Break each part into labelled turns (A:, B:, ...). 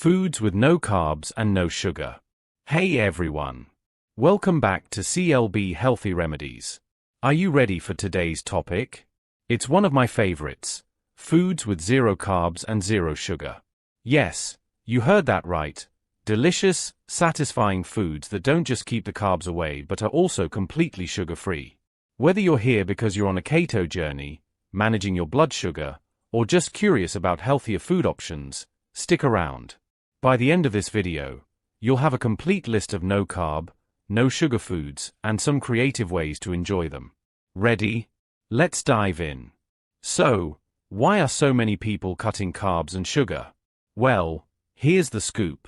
A: Foods with no carbs and no sugar. Hey everyone! Welcome back to CLB Healthy Remedies. Are you ready for today's topic? It's one of my favorites: foods with zero carbs and zero sugar. Yes, you heard that right. Delicious, satisfying foods that don't just keep the carbs away but are also completely sugar-free. Whether you're here because you're on a keto journey, managing your blood sugar, or just curious about healthier food options, stick around. By the end of this video, you'll have a complete list of no-carb, no-sugar foods and some creative ways to enjoy them. Ready? Let's dive in. So, why are so many people cutting carbs and sugar? Well, here's the scoop.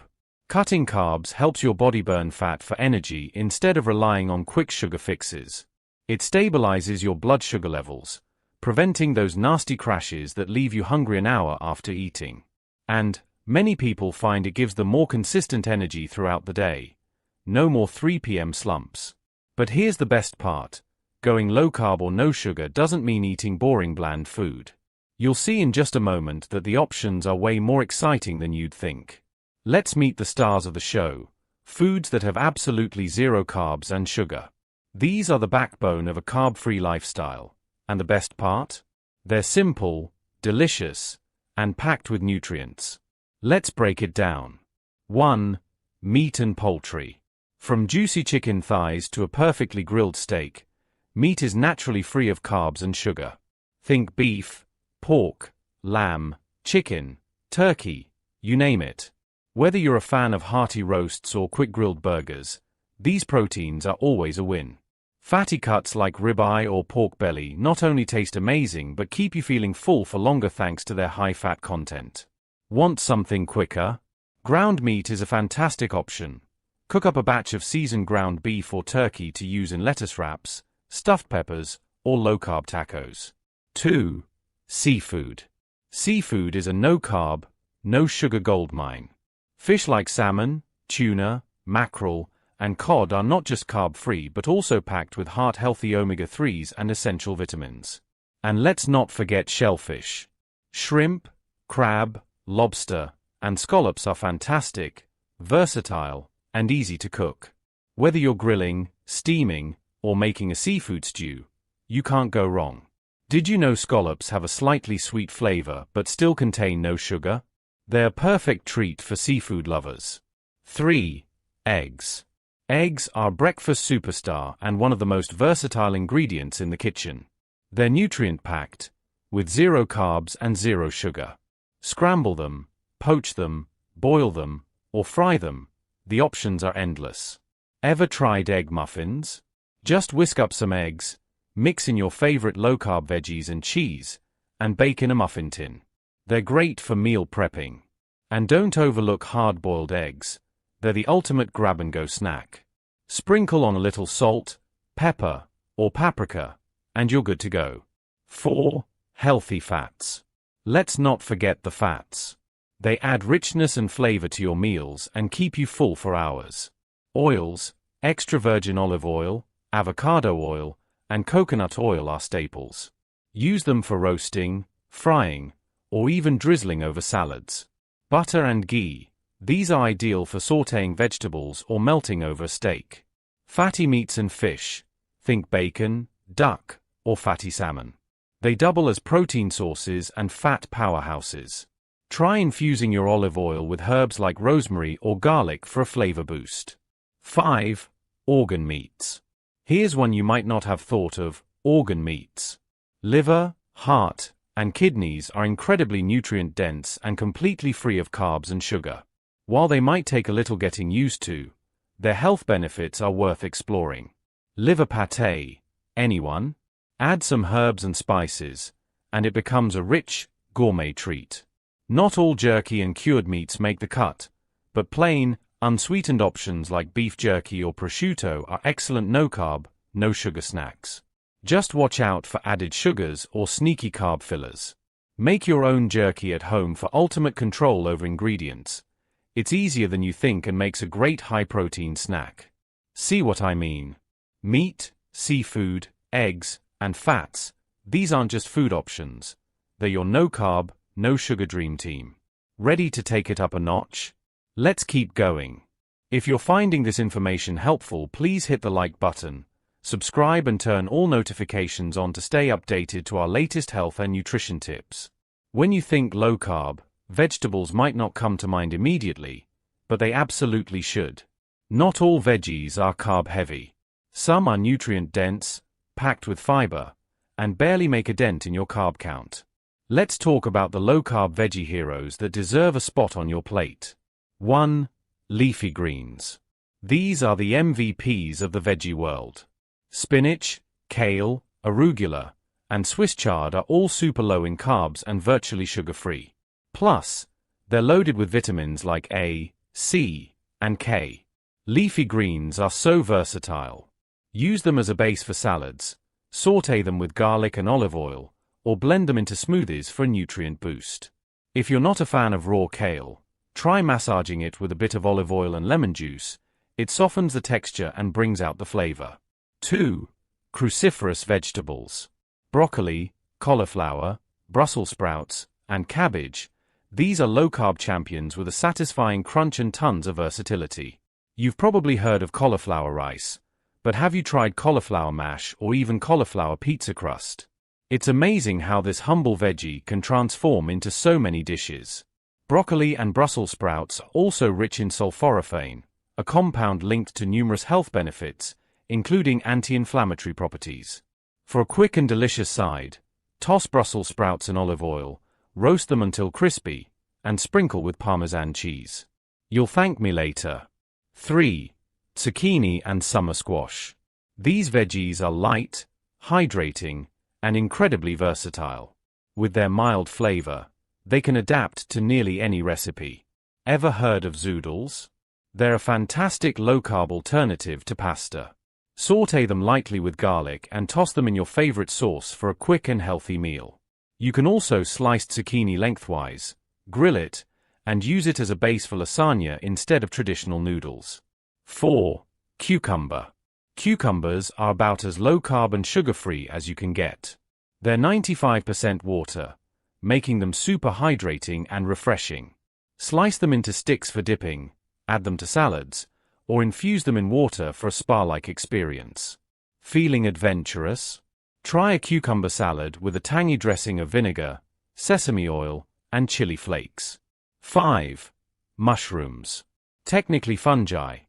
A: Cutting carbs helps your body burn fat for energy instead of relying on quick sugar fixes. It stabilizes your blood sugar levels, preventing those nasty crashes that leave you hungry an hour after eating. And many people find it gives them more consistent energy throughout the day. No more 3 p.m. slumps. But here's the best part. Going low carb or no sugar doesn't mean eating boring bland food. You'll see in just a moment that the options are way more exciting than you'd think. Let's meet the stars of the show, foods that have absolutely zero carbs and sugar. These are the backbone of a carb-free lifestyle. And the best part? They're simple, delicious, and packed with nutrients. Let's break it down. 1. Meat and poultry. From juicy chicken thighs to a perfectly grilled steak, meat is naturally free of carbs and sugar. Think beef, pork, lamb, chicken, turkey, you name it. Whether you're a fan of hearty roasts or quick-grilled burgers, these proteins are always a win. Fatty cuts like ribeye or pork belly not only taste amazing but keep you feeling full for longer thanks to their high-fat content. Want something quicker? Ground meat is a fantastic option. Cook up a batch of seasoned ground beef or turkey to use in lettuce wraps, stuffed peppers, or low-carb tacos. 2. Seafood. Seafood is a no-carb, no-sugar goldmine. Fish like salmon, tuna, mackerel, and cod are not just carb-free but also packed with heart-healthy omega-3s and essential vitamins. And let's not forget shellfish. Shrimp, crab, lobster, and scallops are fantastic, versatile, and easy to cook. Whether you're grilling, steaming, or making a seafood stew, you can't go wrong. Did you know scallops have a slightly sweet flavor but still contain no sugar? They're a perfect treat for seafood lovers. 3. Eggs. Eggs are a breakfast superstar and one of the most versatile ingredients in the kitchen. They're nutrient-packed, with zero carbs and zero sugar. Scramble them, poach them, boil them, or fry them. The options are endless. Ever tried egg muffins? Just whisk up some eggs, mix in your favorite low-carb veggies and cheese, and bake in a muffin tin. They're great for meal prepping. And don't overlook hard-boiled eggs. They're the ultimate grab-and-go snack. Sprinkle on a little salt, pepper, or paprika, and you're good to go. 4. Healthy fats. Let's not forget the fats. They add richness and flavor to your meals and keep you full for hours. Oils, extra virgin olive oil, avocado oil, and coconut oil are staples. Use them for roasting, frying, or even drizzling over salads. Butter and ghee. These are ideal for sautéing vegetables or melting over steak. Fatty meats and fish. Think bacon, duck, or fatty salmon. They double as protein sources and fat powerhouses. Try infusing your olive oil with herbs like rosemary or garlic for a flavor boost. 5. Organ meats. Here's one you might not have thought of: organ meats. Liver, heart, and kidneys are incredibly nutrient-dense and completely free of carbs and sugar. While they might take a little getting used to, their health benefits are worth exploring. Liver pâté. Anyone? Add some herbs and spices, and it becomes a rich, gourmet treat. Not all jerky and cured meats make the cut, but plain, unsweetened options like beef jerky or prosciutto are excellent no-carb, no-sugar snacks. Just watch out for added sugars or sneaky carb fillers. Make your own jerky at home for ultimate control over ingredients. It's easier than you think and makes a great high-protein snack. See what I mean? Meat, seafood, eggs, and fats. These aren't just food options. They're your no-carb, no-sugar dream team. Ready to take it up a notch? Let's keep going. If you're finding this information helpful, please hit the like button, subscribe and turn all notifications on to stay updated to our latest health and nutrition tips. When you think low carb, vegetables might not come to mind immediately, but they absolutely should. Not all veggies are carb heavy. Some are nutrient dense, packed with fiber, and barely make a dent in your carb count. Let's talk about the low-carb veggie heroes that deserve a spot on your plate. 1. Leafy greens. These are the MVPs of the veggie world. Spinach, kale, arugula, and Swiss chard are all super low in carbs and virtually sugar-free. Plus, they're loaded with vitamins like A, C, and K. Leafy greens are so versatile. Use them as a base for salads, saute them with garlic and olive oil, or blend them into smoothies for a nutrient boost. If you're not a fan of raw kale, try massaging it with a bit of olive oil and lemon juice. It softens the texture and brings out the flavor. 2. Cruciferous vegetables. Broccoli, cauliflower, Brussels sprouts, and cabbage. These are low-carb champions with a satisfying crunch and tons of versatility. You've probably heard of cauliflower rice, but have you tried cauliflower mash or even cauliflower pizza crust? It's amazing how this humble veggie can transform into so many dishes. Broccoli and Brussels sprouts are also rich in sulforaphane, a compound linked to numerous health benefits, including anti-inflammatory properties. For a quick and delicious side, toss Brussels sprouts in olive oil, roast them until crispy, and sprinkle with Parmesan cheese. You'll thank me later. 3. Zucchini and summer squash. These veggies are light, hydrating, and incredibly versatile. With their mild flavor, they can adapt to nearly any recipe. Ever heard of zoodles? They're a fantastic low-carb alternative to pasta. Saute them lightly with garlic and toss them in your favorite sauce for a quick and healthy meal. You can also slice zucchini lengthwise, grill it, and use it as a base for lasagna instead of traditional noodles. 4. Cucumber. Cucumbers are about as low-carb and sugar-free as you can get. They're 95% water, making them super hydrating and refreshing. Slice them into sticks for dipping, add them to salads, or infuse them in water for a spa-like experience. Feeling adventurous? Try a cucumber salad with a tangy dressing of vinegar, sesame oil, and chili flakes. 5. Mushrooms. Technically fungi,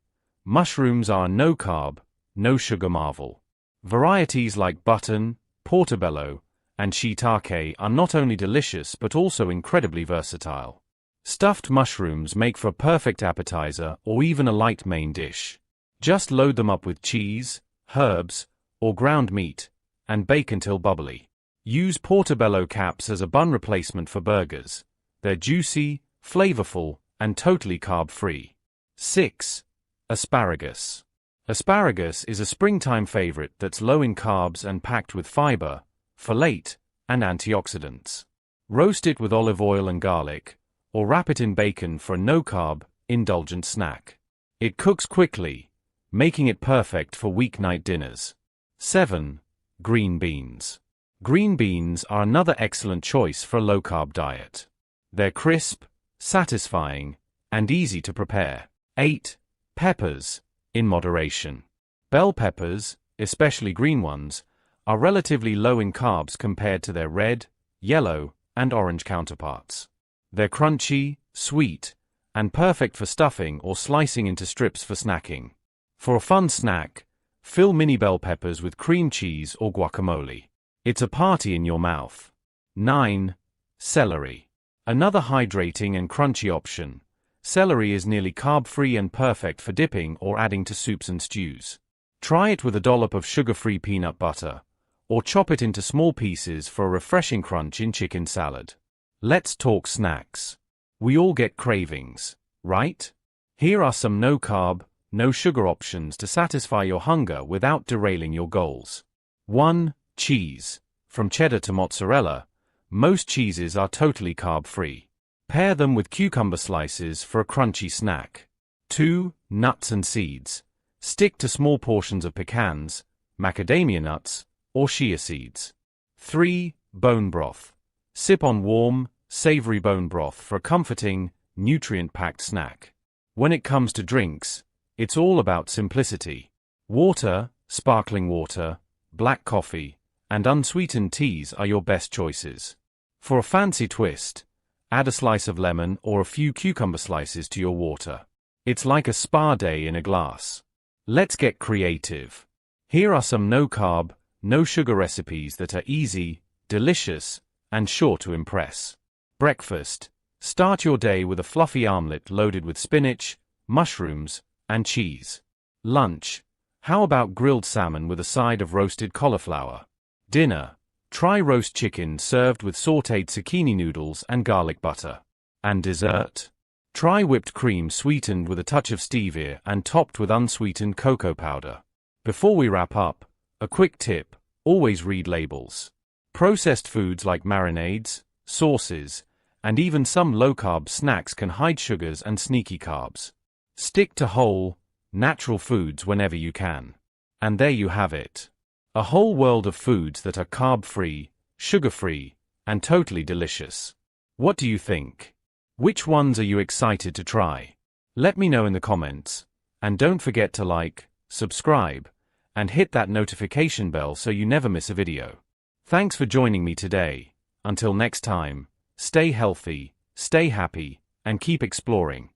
A: mushrooms are a no-carb, no-sugar marvel. Varieties like button, portobello, and shiitake are not only delicious but also incredibly versatile. Stuffed mushrooms make for a perfect appetizer or even a light main dish. Just load them up with cheese, herbs, or ground meat, and bake until bubbly. Use portobello caps as a bun replacement for burgers. They're juicy, flavorful, and totally carb-free. 6. Asparagus. Asparagus is a springtime favorite that's low in carbs and packed with fiber, folate, and antioxidants. Roast it with olive oil and garlic, or wrap it in bacon for a no-carb, indulgent snack. It cooks quickly, making it perfect for weeknight dinners. 7. Green beans. Green beans are another excellent choice for a low-carb diet. They're crisp, satisfying, and easy to prepare. 8. Peppers, in moderation. Bell peppers, especially green ones, are relatively low in carbs compared to their red, yellow, and orange counterparts. They're crunchy, sweet, and perfect for stuffing or slicing into strips for snacking. For a fun snack, fill mini bell peppers with cream cheese or guacamole. It's a party in your mouth. 9. Celery. Another hydrating and crunchy option. Celery is nearly carb-free and perfect for dipping or adding to soups and stews. Try it with a dollop of sugar-free peanut butter, or chop it into small pieces for a refreshing crunch in chicken salad. Let's talk snacks. We all get cravings, right? Here are some no-carb, no-sugar options to satisfy your hunger without derailing your goals. 1. Cheese. From cheddar to mozzarella, most cheeses are totally carb-free. Pair them with cucumber slices for a crunchy snack. 2. Nuts and seeds. Stick to small portions of pecans, macadamia nuts, or chia seeds. 3. Bone broth. Sip on warm, savory bone broth for a comforting, nutrient-packed snack. When it comes to drinks, it's all about simplicity. Water, sparkling water, black coffee, and unsweetened teas are your best choices. For a fancy twist, add a slice of lemon or a few cucumber slices to your water. It's like a spa day in a glass. Let's get creative. Here are some no-carb, no-sugar recipes that are easy, delicious, and sure to impress. Breakfast. Start your day with a fluffy omelette loaded with spinach, mushrooms, and cheese. Lunch. How about grilled salmon with a side of roasted cauliflower? Dinner. Try roast chicken served with sautéed zucchini noodles and garlic butter. And dessert. Try whipped cream sweetened with a touch of stevia and topped with unsweetened cocoa powder. Before we wrap up, a quick tip: always read labels. Processed foods like marinades, sauces, and even some low-carb snacks can hide sugars and sneaky carbs. Stick to whole, natural foods whenever you can. And there you have it. A whole world of foods that are carb-free, sugar-free, and totally delicious. What do you think? Which ones are you excited to try? Let me know in the comments. And don't forget to like, subscribe, and hit that notification bell so you never miss a video. Thanks for joining me today. Until next time, stay healthy, stay happy, and keep exploring.